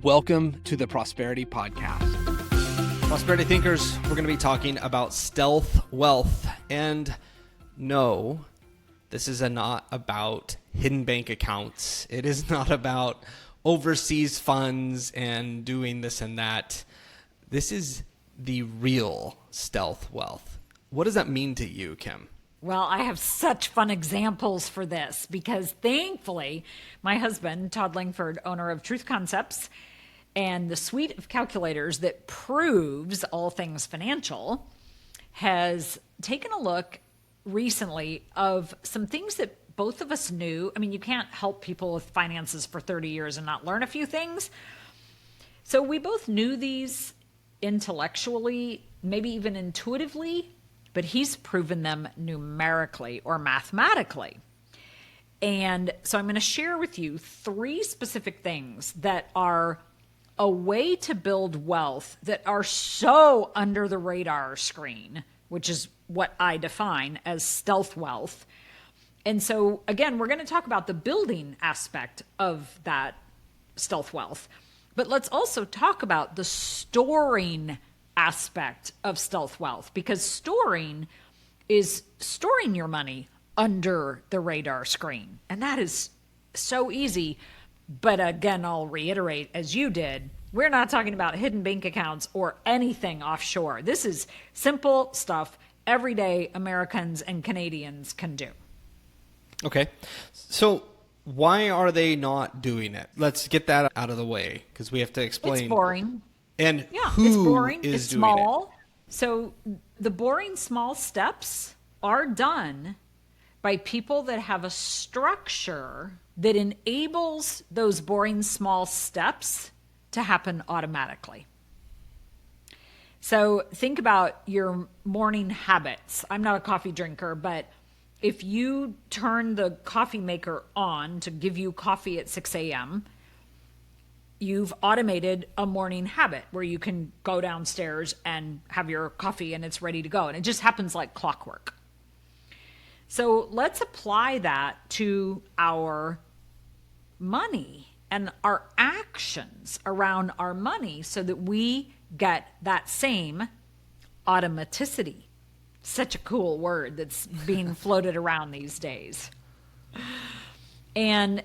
Welcome to the Prosperity Podcast. Prosperity Thinkers, we're going to be talking about stealth wealth. And no, this is not about hidden bank accounts. It is not about overseas funds and doing this and that. This is the real stealth wealth. What does that mean to you, Kim? Well, I have such fun examples for this because thankfully my husband, Todd Langford, owner of Truth Concepts, and the suite of calculators that proves all things financial, has taken a look recently of some things that both of us knew. I mean, you can't help people with finances for 30 years and not learn a few things. So we both knew these intellectually, maybe even intuitively, but he's proven them numerically or mathematically. And so I'm going to share with you 3 specific things that are a way to build wealth that are so under the radar screen, which is what I define as stealth wealth. And so again, we're going to talk about the building aspect of that stealth wealth, but let's also talk about the storing aspect of stealth wealth, because storing is storing your money under the radar screen. And that is so easy. But again, I'll reiterate, as you did, we're not talking about hidden bank accounts or anything offshore. This is simple stuff everyday Americans and Canadians can do. Okay. So why are they not doing it? Let's get that out of the way because we have to explain. It's boring. And Yeah, who it's boring. is It's doing small. So the boring small steps are done by people that have a structure that enables those boring small steps to happen automatically. So think about your morning habits. I'm not a coffee drinker, but if you turn the coffee maker on to give you coffee at 6 a.m., you've automated a morning habit where you can go downstairs and have your coffee and it's ready to go. And it just happens like clockwork. So let's apply that to our money and our actions around our money so that we get that same automaticity. Such a cool word that's being floated around these days. And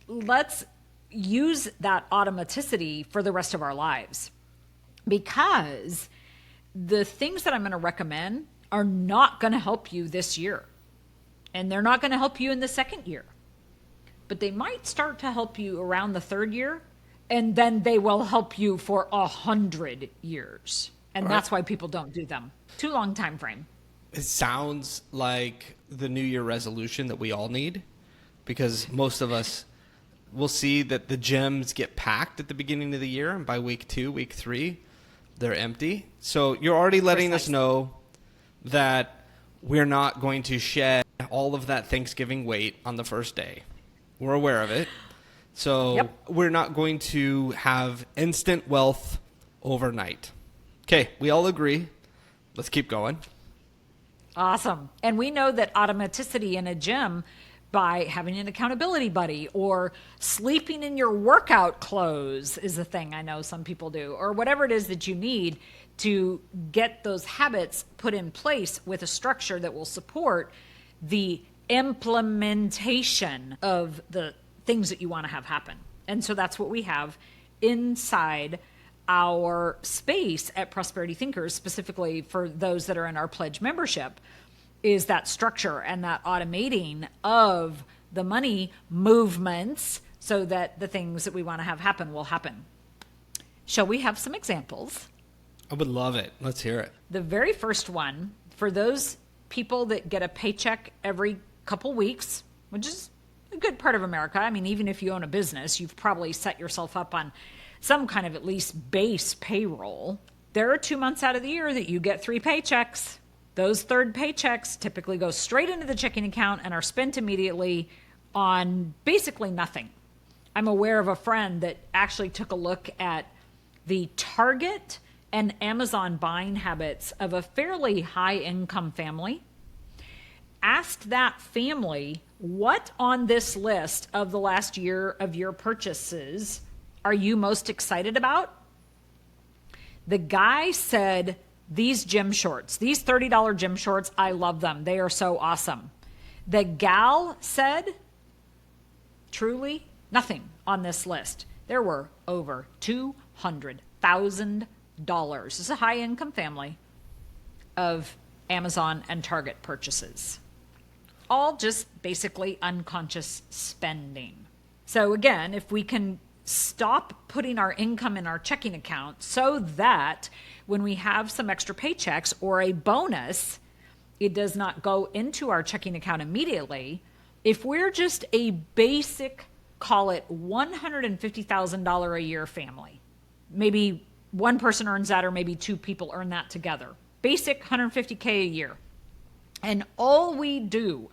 let's use that automaticity for the rest of our lives, because the things that I'm going to recommend are not going to help you this year, and they're not going to help you in the second year, but they might start to help you around the 3rd year, and then they will help you for 100 years. And that's why people don't do them. Too long time frame. It sounds like the New Year resolution that we all need, because most of us will see that the gyms get packed at the beginning of the year, and by week 2, week 3, they're empty. So you're already letting us know that we're not going to shed all of that Thanksgiving weight on the first day. We're aware of it. So We're not going to have instant wealth overnight. Okay, we all agree. Let's keep going. Awesome. And we know that automaticity in a gym, by having an accountability buddy or sleeping in your workout clothes, is a thing I know some people do, or whatever it is that you need to get those habits put in place with a structure that will support the implementation of the things that you want to have happen. And so that's what we have inside our space at Prosperity Thinkers, specifically for those that are in our pledge membership, is that structure and that automating of the money movements so that the things that we want to have happen will happen. Shall we have some examples? I would love it. Let's hear it. The very first one, for those people that get a paycheck every couple weeks, which is a good part of America. I mean, even if you own a business, you've probably set yourself up on some kind of at least base payroll. There are 2 months out of the year that you get 3 paychecks. Those third paychecks typically go straight into the checking account and are spent immediately on basically nothing. I'm aware of a friend that actually took a look at the Target and Amazon buying habits of a fairly high income family, asked that family what on this list of the last year of your purchases are you most excited about? The guy said, these gym shorts, these $30 gym shorts, I love them. They are so awesome. The gal said, truly, nothing on this list. There were over $200,000. This is a high-income family of Amazon and Target purchases. All just basically unconscious spending. So again, if we can stop putting our income in our checking account so that when we have some extra paychecks or a bonus, it does not go into our checking account immediately. If we're just a basic, call it $150,000 a year family, maybe one person earns that or maybe two people earn that together. Basic $150K a year. And all we do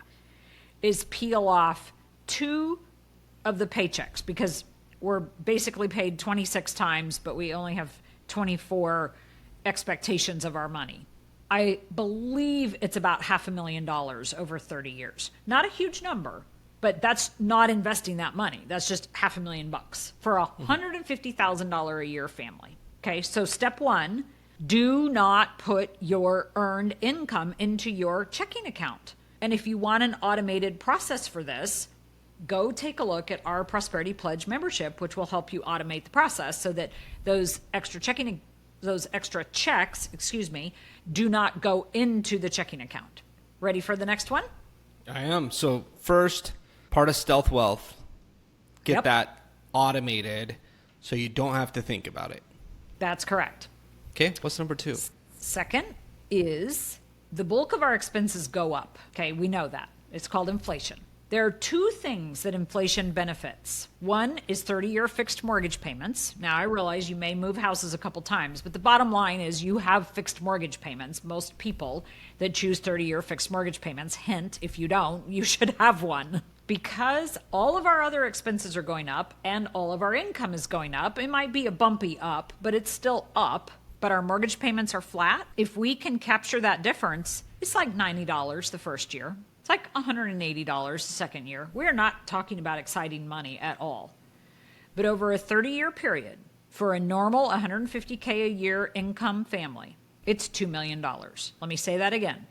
is peel off 2 of the paychecks because we're basically paid 26 times, but we only have 24 expectations of our money. I believe it's about $500,000 over 30 years. Not a huge number, but that's not investing that money. That's just $500,000 for a $150,000 a year family. Okay, so step 1, do not put your earned income into your checking account. And if you want an automated process for this, go take a look at our Prosperity Pledge membership, which will help you automate the process so that those extra checks, do not go into the checking account. Ready for the next one? I am. So first, part of Stealth Wealth, get that automated so you don't have to think about it. That's correct. Okay, what's number 2? Second is the bulk of our expenses go up. Okay, we know that. It's called inflation. There are 2 things that inflation benefits. One is 30-year fixed mortgage payments. Now, I realize you may move houses a couple times, but the bottom line is you have fixed mortgage payments. Most people that choose 30-year fixed mortgage payments, hint, if you don't, you should have one. Because all of our other expenses are going up and all of our income is going up, it might be a bumpy up, but it's still up, but our mortgage payments are flat. If we can capture that difference, it's like $90 the first year. It's like $180 the second year. We're not talking about exciting money at all. But over a 30-year period, for a normal $150K a year income family, it's $2 million. Let me say that again.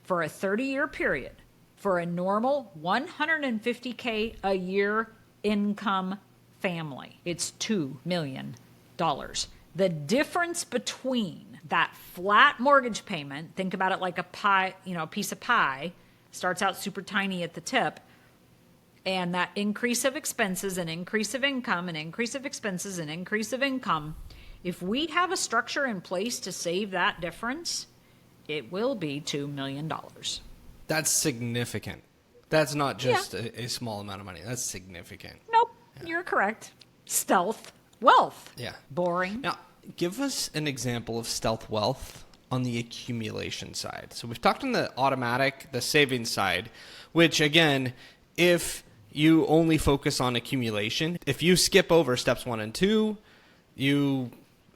For a 30-year period, for a normal $150K a year income family, it's $2 million. The difference between that flat mortgage payment, think about it like a pie, a piece of pie, starts out super tiny at the tip, and that increase of expenses and increase of income and increase of expenses and increase of income, if we have a structure in place to save that difference, it will be $2 million. That's significant. That's not just a small amount of money. That's significant. Nope, you're correct. Stealth wealth. Yeah. Boring. Now, give us an example of stealth wealth on the accumulation side. So we've talked on the savings side, which again, if you only focus on accumulation, if you skip over steps 1 and 2, you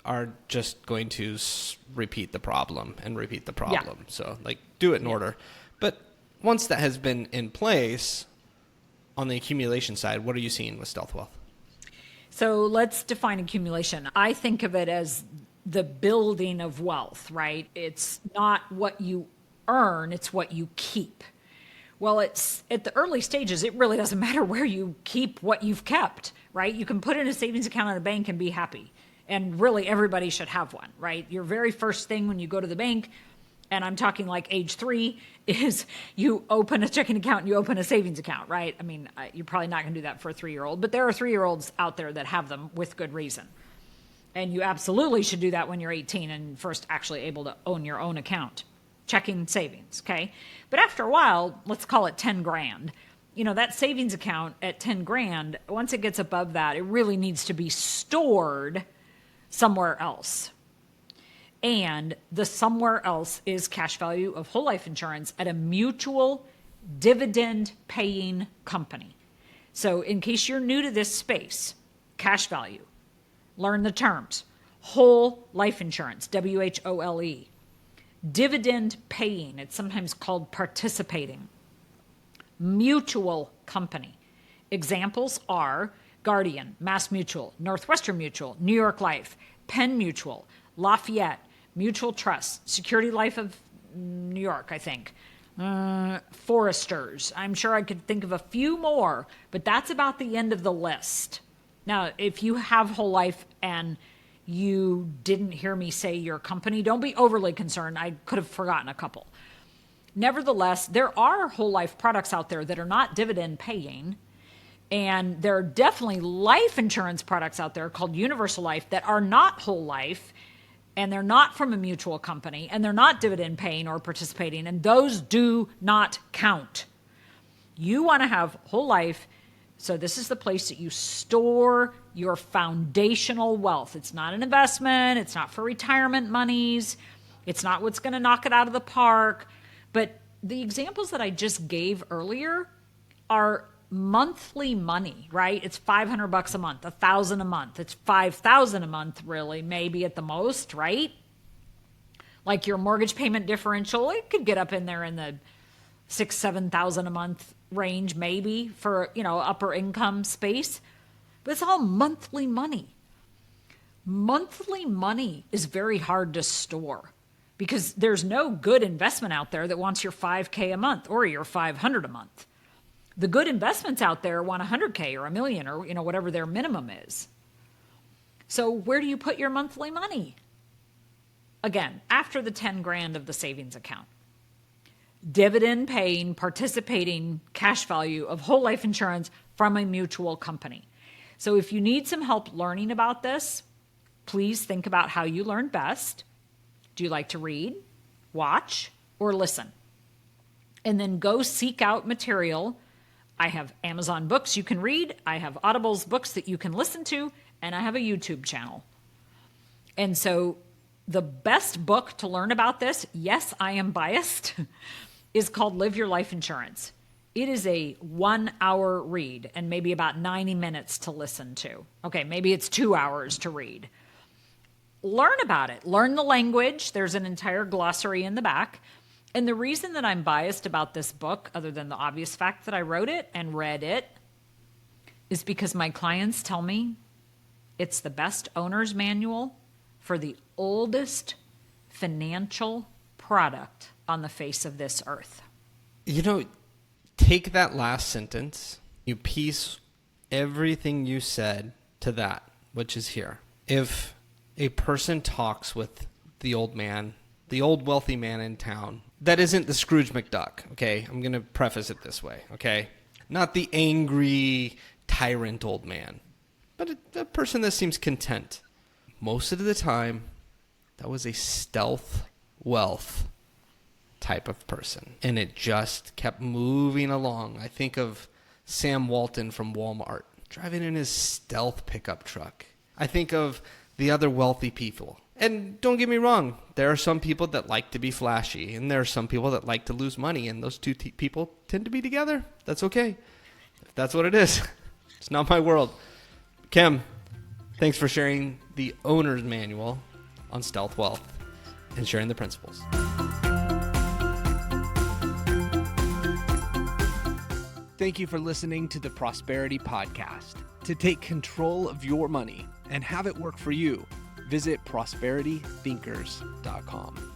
are just going to repeat the problem. Yeah. So do it in order. But once that has been in place on the accumulation side, what are you seeing with stealth wealth? So let's define accumulation. I think of it as the building of wealth, right? It's not what you earn, it's what you keep. Well, it's at the early stages, it really doesn't matter where you keep what you've kept, right? You can put in a savings account at a bank and be happy. And really everybody should have one, right? Your very first thing when you go to the bank, and I'm talking like age 3, is you open a checking account and you open a savings account, right? I mean, you're probably not going to do that for a 3-year-old, but there are 3-year-olds out there that have them with good reason. And you absolutely should do that when you're 18 and first actually able to own your own account, checking savings, okay? But after a while, let's call it 10 grand. That savings account at 10 grand, once it gets above that, it really needs to be stored somewhere else. And the somewhere else is cash value of whole life insurance at a mutual dividend paying company. So in case you're new to this space, cash value, learn the terms. Whole life insurance, WHOLE. Dividend paying, it's sometimes called participating. Mutual company. Examples are Guardian, Mass Mutual, Northwestern Mutual, New York Life, Penn Mutual, Lafayette, Mutual Trust, Security Life of New York, I think, Foresters. I'm sure I could think of a few more, but that's about the end of the list. Now, if you have whole life and you didn't hear me say your company, don't be overly concerned. I could have forgotten a couple. Nevertheless, there are whole life products out there that are not dividend paying. And there are definitely life insurance products out there called Universal Life that are not whole life, and they're not from a mutual company, and they're not dividend paying or participating, and those do not count. You want to have whole life, so this is the place that you store your foundational wealth. It's not an investment, it's not for retirement monies, it's not what's going to knock it out of the park. But the examples that I just gave earlier are monthly money, right? It's $500 a month, $1,000 a month. It's $5,000 a month, really, maybe at the most, right? Like your mortgage payment differential, it could get up in there in the $6,000-7,000 a month range, maybe for, upper income space. But it's all monthly money. Monthly money is very hard to store because there's no good investment out there that wants your $5K a month or your $500 a month. The good investments out there want $100K or $1 million or whatever their minimum is. So where do you put your monthly money? Again, after the 10 grand of the savings account. Dividend paying, participating cash value of whole life insurance from a mutual company. So if you need some help learning about this, please think about how you learn best. Do you like to read, watch, or listen? And then go seek out material. I have Amazon books you can read. I have Audible's books that you can listen to. And I have a YouTube channel. And so the best book to learn about this, yes, I am biased, is called Live Your Life Insurance. It is a 1-hour read and maybe about 90 minutes to listen to. Okay, maybe it's 2 hours to read. Learn about it. Learn the language. There's an entire glossary in the back. And the reason that I'm biased about this book, other than the obvious fact that I wrote it and read it, is because my clients tell me it's the best owner's manual for the oldest financial product on the face of this earth. Take that last sentence, you piece everything you said to that, which is here. If a person talks with the old man, the old wealthy man in town, that isn't the Scrooge McDuck, okay? I'm going to preface it this way, okay? Not the angry tyrant old man, but a person that seems content. Most of the time, that was a stealth wealth type of person. And it just kept moving along. I think of Sam Walton from Walmart driving in his stealth pickup truck. I think of the other wealthy people. And don't get me wrong, there are some people that like to be flashy, and there are some people that like to lose money, and those two people tend to be together. That's okay. If that's what it is. It's not my world. Kim, thanks for sharing the owner's manual on stealth wealth and sharing the principles. Thank you for listening to the Prosperity Podcast. To take control of your money and have it work for you, visit prosperitythinkers.com.